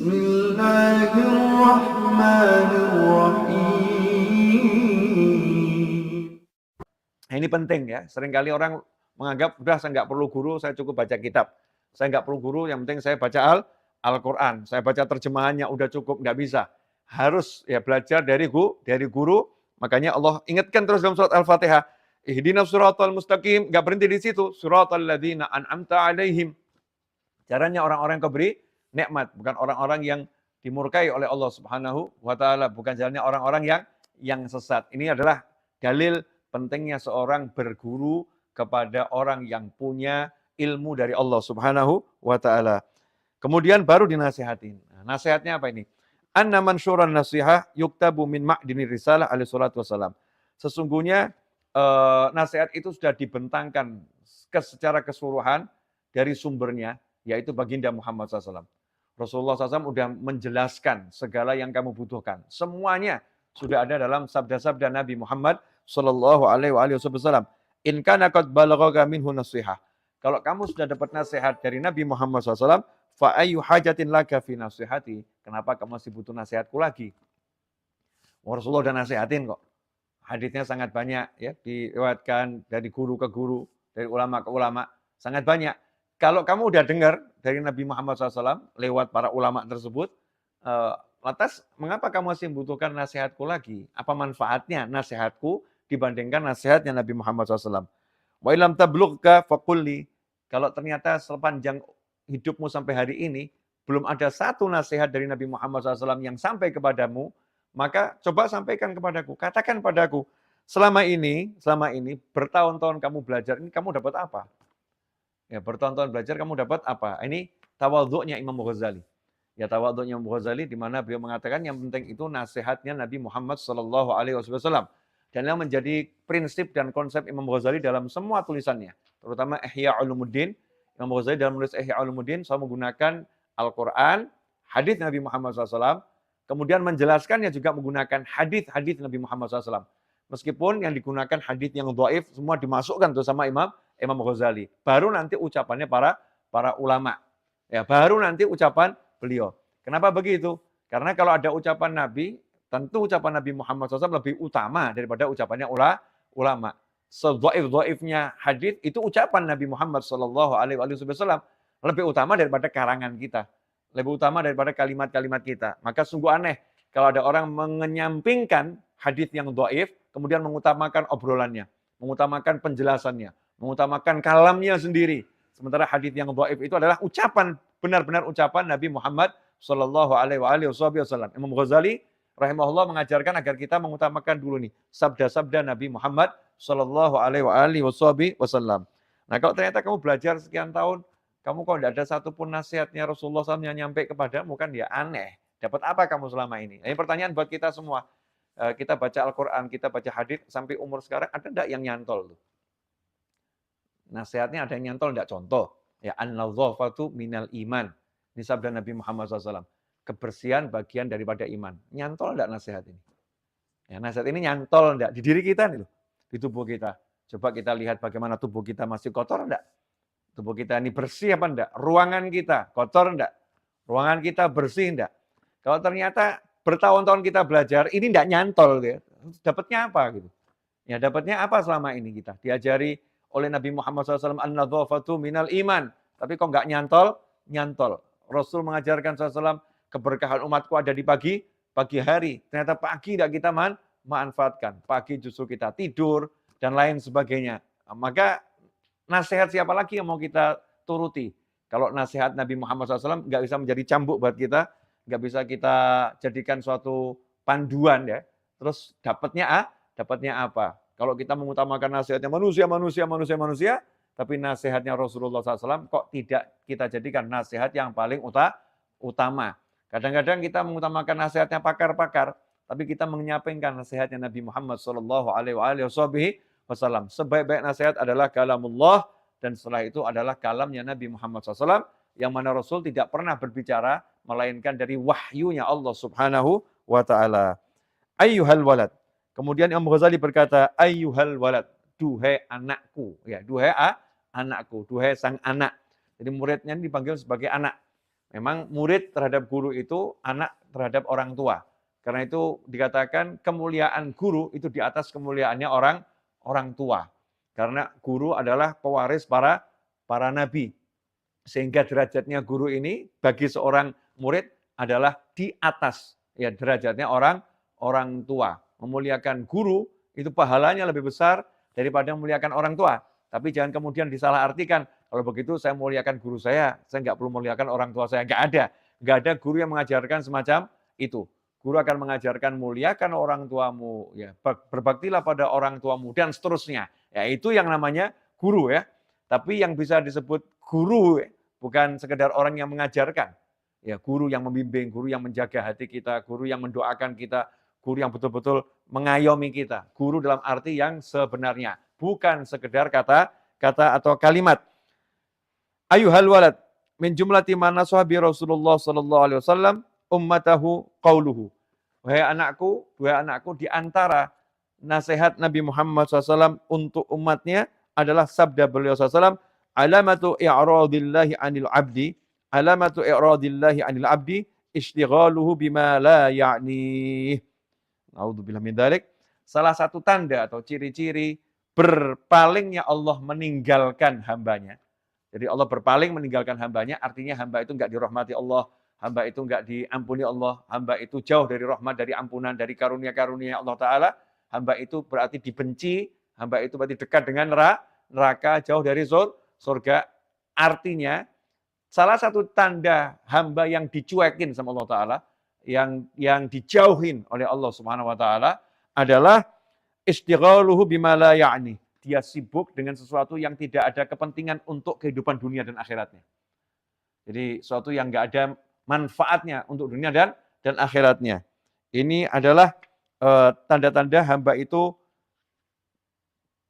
Bismillahirrahmanirrahim. Nah, ini penting ya. Seringkali orang menganggap, udah saya nggak perlu guru, saya cukup baca kitab. Saya nggak perlu guru, yang penting saya baca Al-Quran. Saya baca terjemahannya, udah cukup, nggak bisa. Harus ya belajar dari guru. Makanya Allah ingatkan terus dalam surat Al-Fatihah. Ihdinas siratal mustaqim, nggak berhenti di situ. Siratal ladzina an'amta alaihim. Caranya orang-orang yang keberi nikmat, bukan orang-orang yang dimurkai oleh Allah Subhanahu wa taala, bukan jalannya orang-orang yang sesat. Ini adalah dalil pentingnya seorang berguru kepada orang yang punya ilmu dari Allah Subhanahu wa taala. Kemudian baru dinasihatin. Nah, nasihatnya apa ini? Anna mansyuran nasihah yuktabu min ma'dinir risalah alaihi salatu wassalam. Sesungguhnya nasihat itu sudah dibentangkan secara keseluruhan dari sumbernya, yaitu baginda Muhammad SAW. Rasulullah SAW sudah menjelaskan segala yang kamu butuhkan. Semuanya sudah ada dalam sabda-sabda Nabi Muhammad Sallallahu Alaihi Wasallam. In kana qad balaghaka minhu nasihah. Kalau kamu sudah dapat nasihat dari Nabi Muhammad SAW, fa ayyu hajatin laka fi nasihati. Kenapa kamu masih butuh nasihatku lagi? Rasulullah udah nasihatin kok. Hadisnya sangat banyak ya, diriwayatkan dari guru ke guru, dari ulama ke ulama, sangat banyak. Kalau kamu udah dengar dari Nabi Muhammad SAW lewat para ulama tersebut, lantas mengapa kamu masih membutuhkan nasihatku lagi? Apa manfaatnya nasihatku dibandingkan nasihatnya Nabi Muhammad SAW? Wa ilam tablugka faqulli. Kalau ternyata sepanjang hidupmu sampai hari ini belum ada satu nasihat dari Nabi Muhammad SAW yang sampai kepadamu, maka coba sampaikan kepadaku, katakan padaku, selama ini bertahun-tahun kamu belajar, ini kamu dapat apa? Ya, bertahun-tahun belajar kamu dapat apa? Ini tawadhu'nya Imam Ghazali. Ya, tawadhu'nya Imam Ghazali di mana beliau mengatakan yang penting itu nasihatnya Nabi Muhammad sallallahu alaihi wasallam. Dan yang menjadi prinsip dan konsep Imam Ghazali dalam semua tulisannya, terutama Ihya Ulumuddin. Imam Ghazali dalam menulis Ihya Ulumuddin selalu menggunakan Al-Qur'an, hadis Nabi Muhammad SAW, kemudian menjelaskannya juga menggunakan hadis-hadis Nabi Muhammad SAW. Meskipun yang digunakan hadis yang dhaif semua dimasukkan tuh sama Imam Ghazali. Baru nanti ucapannya para ulama. Ya, baru nanti ucapan beliau. Kenapa begitu? Karena kalau ada ucapan Nabi, tentu ucapan Nabi Muhammad SAW lebih utama daripada ucapannya ulama. Sedhaif-dhaifnya hadis itu ucapan Nabi Muhammad SAW lebih utama daripada karangan kita. Lebih utama daripada kalimat-kalimat kita. Maka sungguh aneh kalau ada orang menyampingkan hadis yang dhaif, kemudian mengutamakan obrolannya, mengutamakan penjelasannya, mengutamakan kalamnya sendiri. Sementara hadis yang dhaif itu adalah ucapan, benar-benar ucapan Nabi Muhammad Sallallahu Alaihi Wasallam. Imam Ghazali rahimahullah mengajarkan agar kita mengutamakan dulu nih sabda-sabda Nabi Muhammad Sallallahu Alaihi Wasallam. Nah, kalau ternyata kamu belajar sekian tahun, kamu kok tidak ada satupun nasihatnya Rasulullah SAW yang nyampe kepadamu, kan ya aneh. Dapat apa kamu selama ini? Ini pertanyaan buat kita semua. Kita baca Al-Quran, kita baca hadis sampai umur sekarang, ada enggak yang nyantol tuh? Nasihatnya ada yang nyantol enggak? Contoh, ya an-nadhafatu minal iman. Ini sabda Nabi Muhammad SAW. Kebersihan bagian daripada iman. Nyantol enggak nasihat ini? Ya, nasihat ini nyantol enggak? Di diri kita nih loh, di tubuh kita. Coba kita lihat bagaimana tubuh kita masih kotor enggak? Tubuh kita ini bersih apa enggak? Ruangan kita kotor enggak? Ruangan kita bersih enggak? Kalau ternyata bertahun-tahun kita belajar, ini enggak nyantol ya. Dapatnya apa gitu? Ya dapatnya apa selama ini kita? Diajari oleh Nabi Muhammad SAW, an-nadhafatu minal iman. Tapi kok enggak nyantol? Nyantol. Rasul mengajarkan SAW, keberkahan umatku ada di pagi hari. Ternyata pagi enggak kita manfaatkan. Pagi justru kita tidur dan lain sebagainya. Maka nasihat siapa lagi yang mau kita turuti? Kalau nasihat Nabi Muhammad SAW nggak bisa menjadi cambuk buat kita, nggak bisa kita jadikan suatu panduan ya. Terus dapatnya apa? Kalau kita mengutamakan nasihatnya manusia, tapi nasihatnya Rasulullah SAW kok tidak kita jadikan nasihat yang paling utama. Kadang-kadang kita mengutamakan nasihatnya pakar-pakar, tapi kita menyampaikan nasihatnya Nabi Muhammad SAW. Sebaik-baik nasihat adalah kalamullah, dan setelah itu adalah kalamnya Nabi Muhammad SAW, yang mana Rasul tidak pernah berbicara melainkan dari wahyunya Allah Subhanahu wa taala. Ayyuhal walad. Kemudian Imam Ghazali berkata, ayyuhal walad, duhai anakku, ya, duhai anakku, duhai sang anak. Jadi muridnya ini dipanggil sebagai anak. Memang murid terhadap guru itu anak terhadap orang tua. Karena itu dikatakan kemuliaan guru itu di atas kemuliaannya orang tua. Karena guru adalah pewaris para nabi. Sehingga derajatnya guru ini bagi seorang murid adalah di atas ya derajatnya orang tua. Memuliakan guru itu pahalanya lebih besar daripada memuliakan orang tua. Tapi jangan kemudian disalahartikan. Kalau begitu saya muliakan guru saya nggak perlu muliakan orang tua saya. Nggak ada. Nggak ada guru yang mengajarkan semacam itu. Guru akan mengajarkan muliakan orang tuamu, ya berbaktilah pada orang tuamu dan seterusnya. Ya itu yang namanya guru ya. Tapi yang bisa disebut guru bukan sekedar orang yang mengajarkan. Ya, guru yang membimbing, guru yang menjaga hati kita, guru yang mendoakan kita, guru yang betul-betul mengayomi kita. Guru dalam arti yang sebenarnya, bukan sekedar kata atau kalimat. Ayuhal walad min jumlati ma nasahabi Rasulullah sallallahu alaihi wasallam ummatahu qauluhu. Wahai anakku, di antara nasihat Nabi Muhammad SAW untuk umatnya adalah sabda beliau SAW, alamatu i'radillahi 'anil 'abdi, alamatu i'radillahi 'anil 'abdi istighaluhu bima la ya'ni. Naudzubillah min dzalik. Salah satu tanda atau ciri-ciri berpalingnya Allah meninggalkan hambanya. Jadi Allah berpaling meninggalkan hambanya, artinya hamba itu enggak dirahmati Allah, hamba itu enggak diampuni Allah, hamba itu jauh dari rahmat, dari ampunan, dari karunia-karunia Allah Ta'ala, hamba itu berarti dibenci, hamba itu berarti dekat dengan neraka, jauh dari surga. Artinya, salah satu tanda hamba yang dicuekin sama Allah Ta'ala, yang dijauhin oleh Allah Subhanahu Wa Ta'ala adalah istighaluhu bima la ya'ni. Dia sibuk dengan sesuatu yang tidak ada kepentingan untuk kehidupan dunia dan akhiratnya. Jadi sesuatu yang nggak ada manfaatnya untuk dunia dan akhiratnya. Ini adalah tanda-tanda hamba itu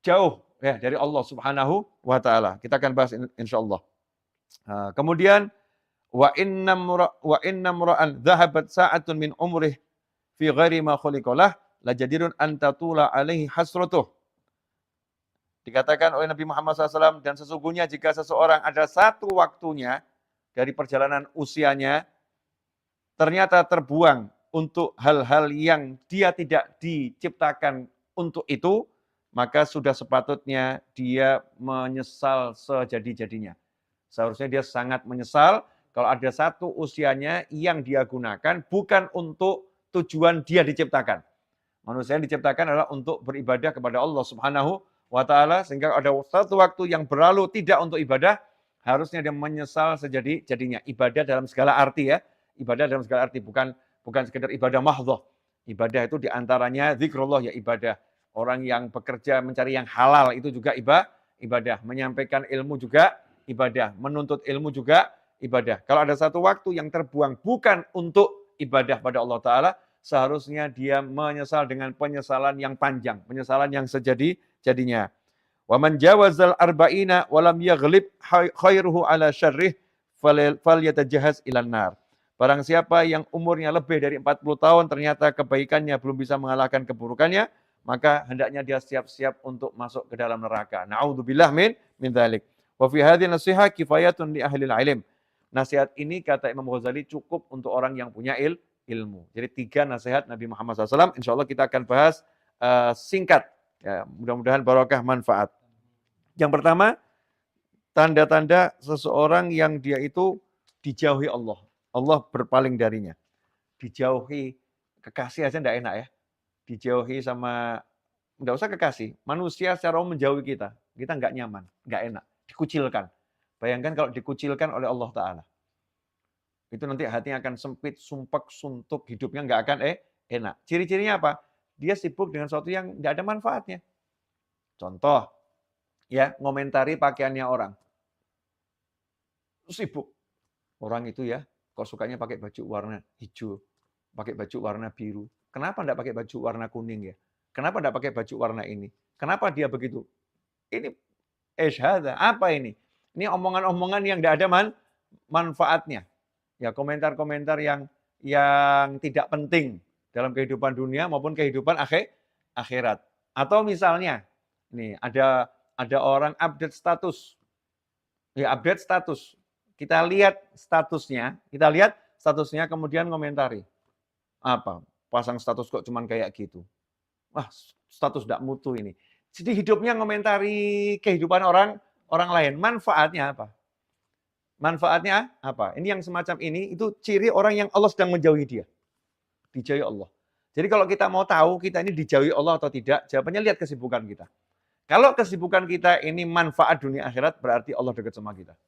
jauh ya dari Allah Subhanahu wa taala. Kita akan bahas insyaallah. Kemudian wa inna mura'an dhahabat sa'atun min umrih fi ghairi ma khuliqalah lajadirun an tatula alaihi hasratuh. Dikatakan oleh Nabi Muhammad SAW, dan sesungguhnya jika seseorang ada satu waktunya dari perjalanan usianya, ternyata terbuang untuk hal-hal yang dia tidak diciptakan untuk itu, maka sudah sepatutnya dia menyesal sejadi-jadinya. Seharusnya dia sangat menyesal kalau ada satu usianya yang dia gunakan bukan untuk tujuan dia diciptakan. Manusia yang diciptakan adalah untuk beribadah kepada Allah Subhanahu wa ta'ala, sehingga ada satu waktu yang berlalu tidak untuk ibadah, harusnya dia menyesal sejadi-jadinya. Ibadah dalam segala arti ya, ibadah dalam segala arti, bukan sekedar ibadah mahdhah. Ibadah itu diantaranya zikrullah ya ibadah. Orang yang bekerja mencari yang halal itu juga ibadah. Menyampaikan ilmu juga ibadah. Menuntut ilmu juga ibadah. Kalau ada satu waktu yang terbuang bukan untuk ibadah pada Allah Ta'ala, seharusnya dia menyesal dengan penyesalan yang panjang, penyesalan yang sejadi-jadinya. Wa man jawazal arba'ina wa lam yaghlib khairuhu ala syarrih falyatajahaz ilan nar. Barang siapa yang umurnya lebih dari 40 tahun ternyata kebaikannya belum bisa mengalahkan keburukannya, maka hendaknya dia siap-siap untuk masuk ke dalam neraka. Na'udzubillah min dzalik. Wa fi hadhihi nasiha kifayatun li ahli ilm. Nasihat ini kata Imam Ghazali cukup untuk orang yang punya ilmu. Jadi 3 nasihat Nabi Muhammad SAW. Insya Allah kita akan bahas singkat. Ya, mudah-mudahan barokah manfaat. Yang pertama, tanda-tanda seseorang yang dia itu dijauhi Allah. Allah berpaling darinya. Dijauhi, kekasih aja enggak enak ya. Dijauhi sama, enggak usah kekasih. Manusia secara umum menjauhi kita. Kita enggak nyaman, enggak enak. Dikucilkan. Bayangkan kalau dikucilkan oleh Allah Ta'ala. Itu nanti hatinya akan sempit, sumpek, suntuk, hidupnya enggak akan enak. Ciri-cirinya apa? Dia sibuk dengan sesuatu yang enggak ada manfaatnya. Contoh, ya, ngomentari pakaiannya orang. Sibuk. Orang itu ya, kok sukanya pakai baju warna hijau, pakai baju warna biru. Kenapa enggak pakai baju warna kuning ya? Kenapa enggak pakai baju warna ini? Kenapa dia begitu? Ini hadza, apa ini? Ini omongan-omongan yang enggak ada manfaatnya. Ya, komentar-komentar yang tidak penting dalam kehidupan dunia maupun kehidupan akhirat. Atau misalnya, nih ada orang update status. Ya, update status. kita lihat statusnya kemudian ngomentari. Apa? Pasang status kok cuman kayak gitu. Wah, status ndak mutu ini. Jadi hidupnya ngomentari kehidupan orang lain. Manfaatnya apa? Manfaatnya apa? Ini yang semacam ini, itu ciri orang yang Allah sedang menjauhi dia. Dijauhi Allah. Jadi kalau kita mau tahu kita ini dijauhi Allah atau tidak, jawabannya lihat kesibukan kita. Kalau kesibukan kita ini manfaat dunia akhirat, berarti Allah dekat sama kita.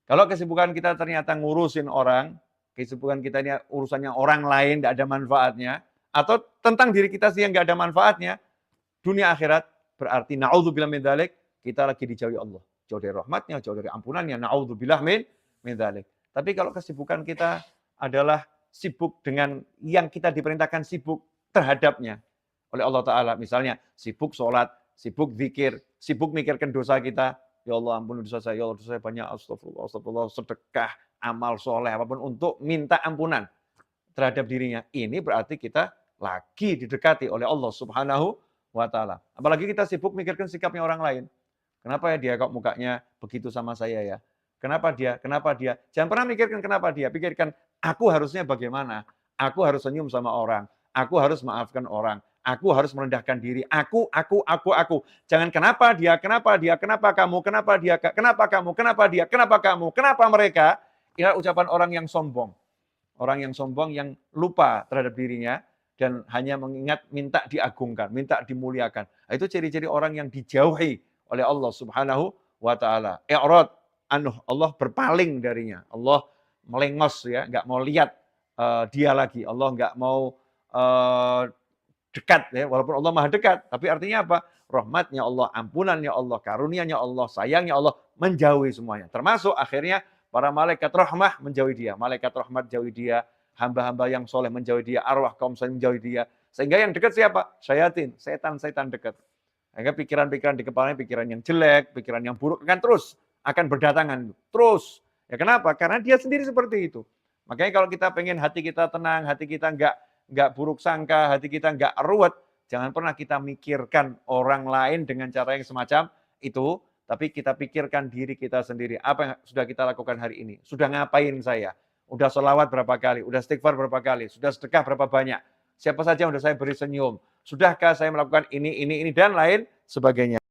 Kalau kesibukan kita ternyata ngurusin orang, kesibukan kita ini urusannya orang lain, tidak ada manfaatnya, atau tentang diri kita sih yang nggak ada manfaatnya, dunia akhirat, berarti na'udzubillah min dzalik, kita lagi dijauhi Allah. Jauh dari rahmatnya, jauh dari ampunannya, na'udzubillah min dzalik. Tapi kalau kesibukan kita adalah sibuk dengan yang kita diperintahkan sibuk terhadapnya oleh Allah Ta'ala. Misalnya sibuk sholat, sibuk zikir, sibuk mikirkan dosa kita. Ya Allah ampun dosa saya, ya Allah dosa saya banyak, astagfirullah, sedekah, amal soleh, apapun untuk minta ampunan terhadap dirinya. Ini berarti kita lagi didekati oleh Allah Subhanahu wa Ta'ala. Apalagi kita sibuk mikirkan sikapnya orang lain. Kenapa ya dia kok mukanya begitu sama saya ya? Kenapa dia? Kenapa dia? Jangan pernah mikirkan kenapa dia. Pikirkan, aku harusnya bagaimana? Aku harus senyum sama orang. Aku harus maafkan orang. Aku harus merendahkan diri. Aku. Jangan kenapa dia, kenapa kamu, kenapa dia, kenapa kamu, kenapa dia, kenapa kamu, kenapa mereka. Ini ucapan orang yang sombong. Orang yang sombong yang lupa terhadap dirinya dan hanya mengingat minta diagungkan, minta dimuliakan. Itu ciri-ciri orang yang dijauhi oleh Allah Subhanahu wa Ta'ala. I'rad anhu, Allah berpaling darinya. Allah melengos ya, nggak mau lihat dia lagi. Allah nggak mau dekat ya, walaupun Allah Maha dekat, tapi artinya apa? Rahmatnya Allah, ampunannya Allah, karunianya Allah, sayangnya Allah menjauhi semuanya. Termasuk akhirnya para malaikat rahmah menjauhi dia, malaikat rahmat jauhi dia, hamba-hamba yang soleh menjauhi dia, arwah kaum saleh menjauhi dia. Sehingga yang dekat siapa? Syayatin, setan-setan dekat. Sehingga pikiran-pikiran di kepalanya, pikiran yang jelek, pikiran yang buruk akan berdatangan terus. Ya kenapa? Karena dia sendiri seperti itu. Makanya kalau kita pengen hati kita tenang, hati kita nggak buruk sangka, hati kita nggak ruwet, jangan pernah kita mikirkan orang lain dengan cara yang semacam itu, tapi kita pikirkan diri kita sendiri. Apa yang sudah kita lakukan hari ini? Sudah ngapain saya? Udah sholawat berapa kali? Udah istighfar berapa kali? Sudah sedekah berapa banyak? Siapa saja yang sudah saya beri senyum? Sudahkah saya melakukan ini, dan lain sebagainya?